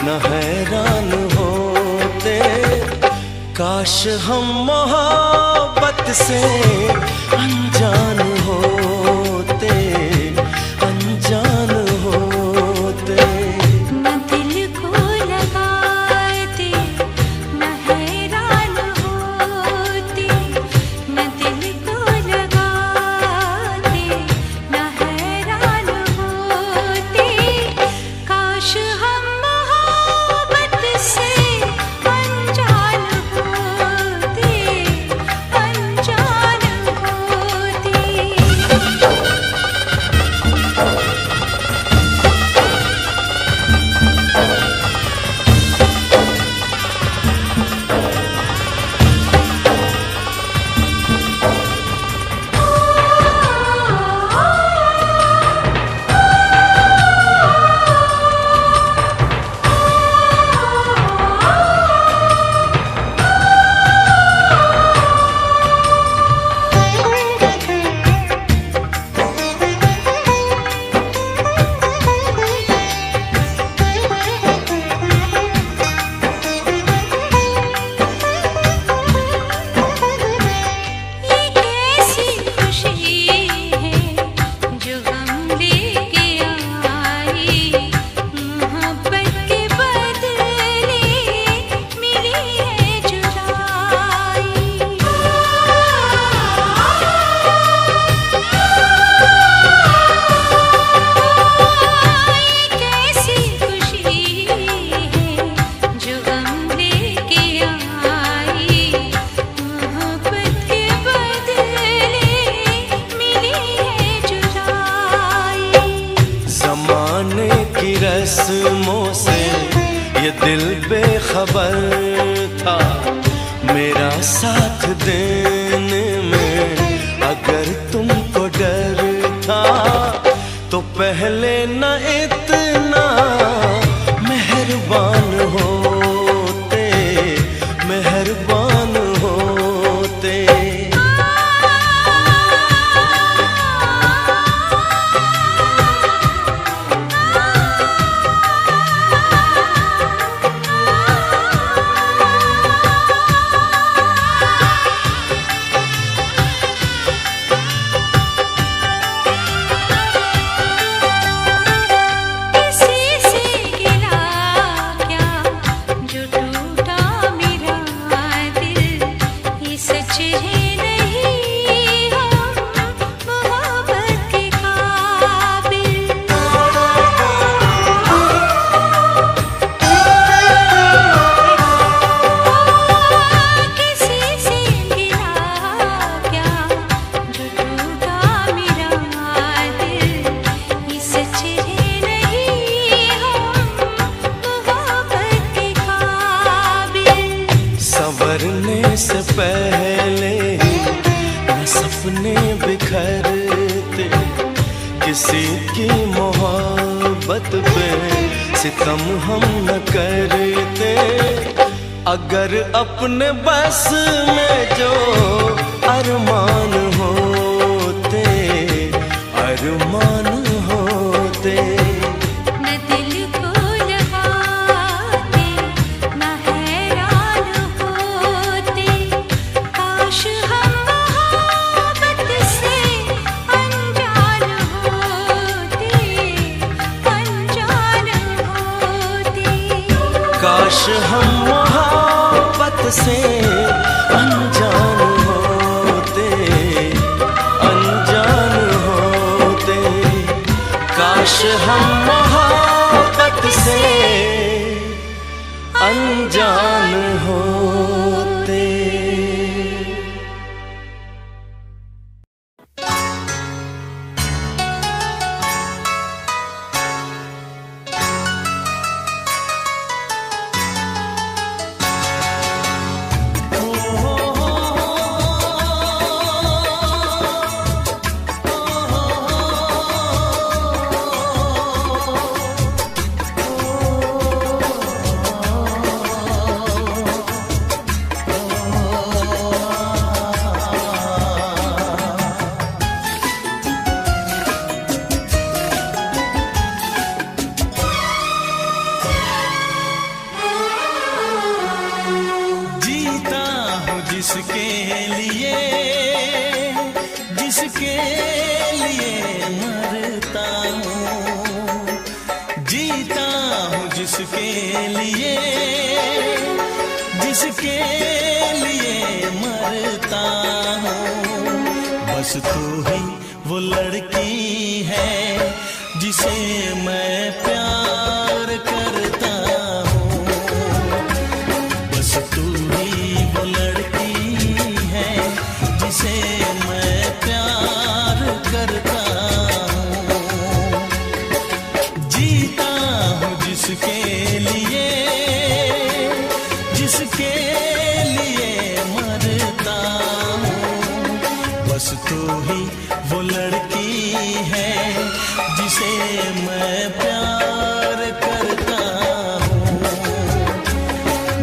न हैरान होते। काश हम मोहब्बत से अनजान होते, अनजान होते। न दिल को लगाते न हैरान होते, न दिल को लगाते न हैरान होते। काश हम मोहब्बत से अनजान होते, अनजान होते। ये कैसी खुशी है जो हम लेके आई, मोहब्बत के बदले मिली है जुदाई। ये कैसी खुशी है जो हम लेके आई, मोहब्बत के बदले मिली है जुदाई। जमाने की रस्मों से ये दिल बेखबर था, मेरा साथ देने में अगर तुमको डर था तो पहले न इतना मेहरबान होते, मेहरबान होते। किसी से गिला क्या जो टूटा मेरा दिल, ये सच है नहीं हम मोहब्बत के काबिल। किसी से गिला क्या जो टूटा मेरा दिल, ये सच है नहीं हम मोहब्बत के काबिल। संवरने से पहले ही न सपने बिखरते, किसी की मोहब्बत पे सितम हम न करते। अगर अपने बस में जो अरमान होते, अरमान होते। न दिल को लगाते न हैरान होते। काश हम मोहब्बत से अनजान होते, अनजान होते। काश हम मोहब्बत से अनजान होते, अनजान होते। काश हम मोहब्बत से अनजान होते। जिसके लिए मरता हूँ। बस तू ही वो लड़की है जिसे मैं प्यार करता हूँ। बस तू ही वो लड़की है जिसे मैं प्यार करता हूँ। जीता हूँ जिसके लिए मरता हूँ। बस तू ही वो लड़की है जिसे मैं प्यार करता हूँ।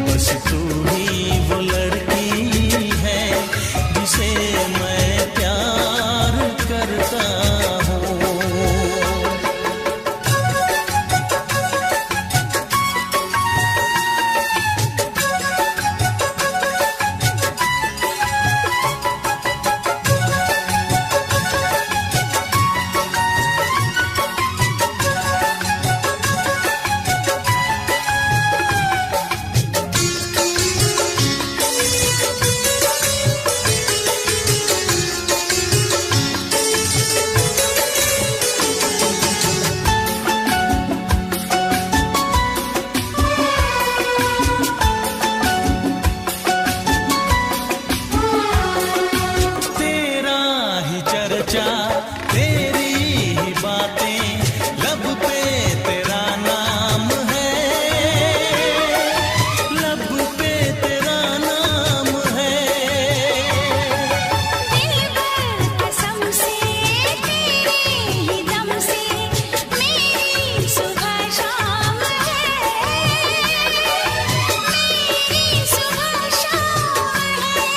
बस तू ही वो लड़की है जिसे मैं प्यार करता हूँ। तेरी ही बातें लब पे तेरा नाम है, लब पे तेरा नाम है। दिलबर कसम से तेरे ही दम से मेरी सुबह शाम है, मेरी सुबह शाम है।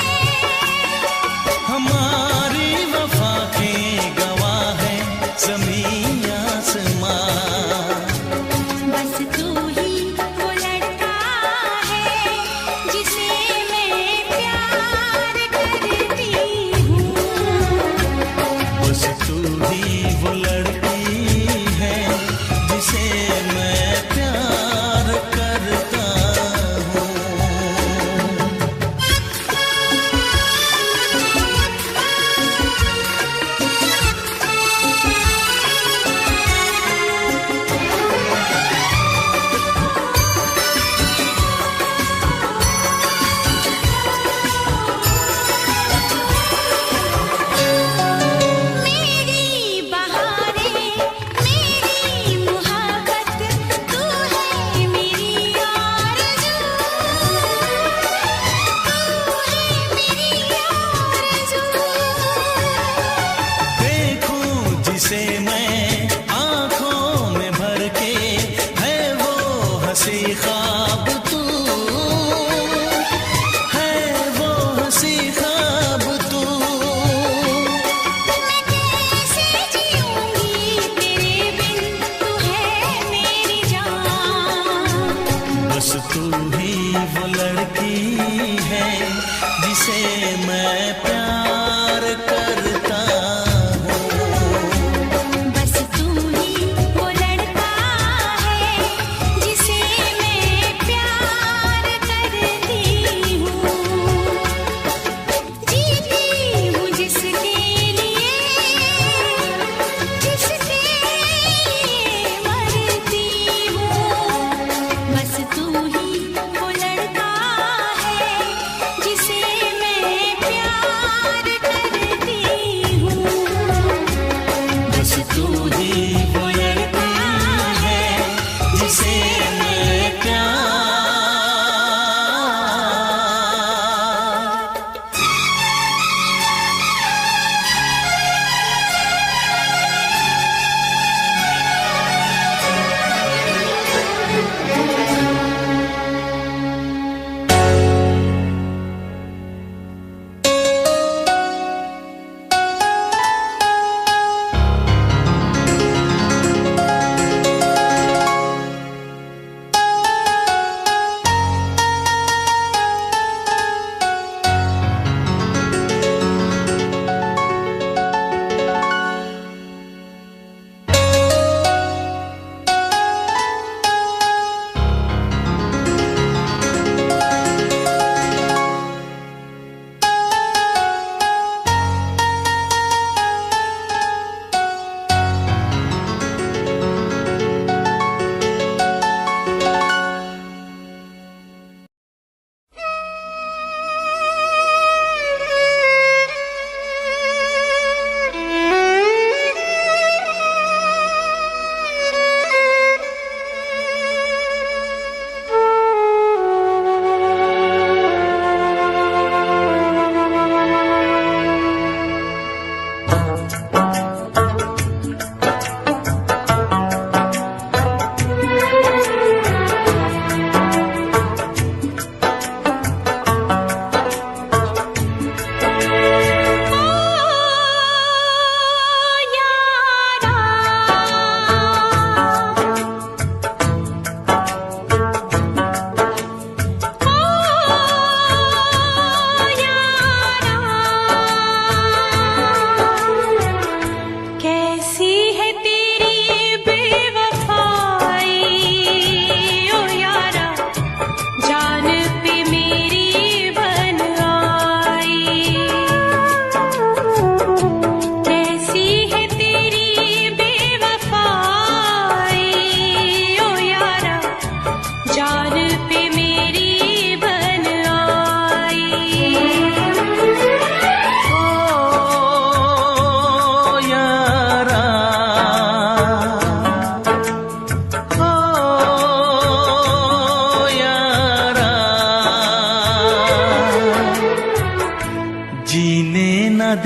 हमारी वफा के गवाह है ज़मीन आसमां। बस तू ही वो लड़का है जिसे मैं प्यार करती हूँ। बस तू ही वो लड़की है जिसे मैं प्यार करता हूँ। मेरी बहारें मेरी मुहब्बत तू है मेरी आरज़ू, तू है मेरी आरज़ू। देखूं जिसे मैं आंखों में भर के है वो हंसी ख्वाब तू, है वो हंसी ख्वाब तू। मैं कैसे जीऊंगी तेरे बिन, तू है मेरी जान। बस तू ही वो लड़की है जिसे मैं प्यार करता हूँ। बस तू ही वो लड़का है जिसे मैं प्यार करती हूँ। जीती हूँ जिसके लिए मरती हूँ। बस तू ही वो लड़का है जिसे मैं प्यार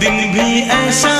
दिन भी ऐसा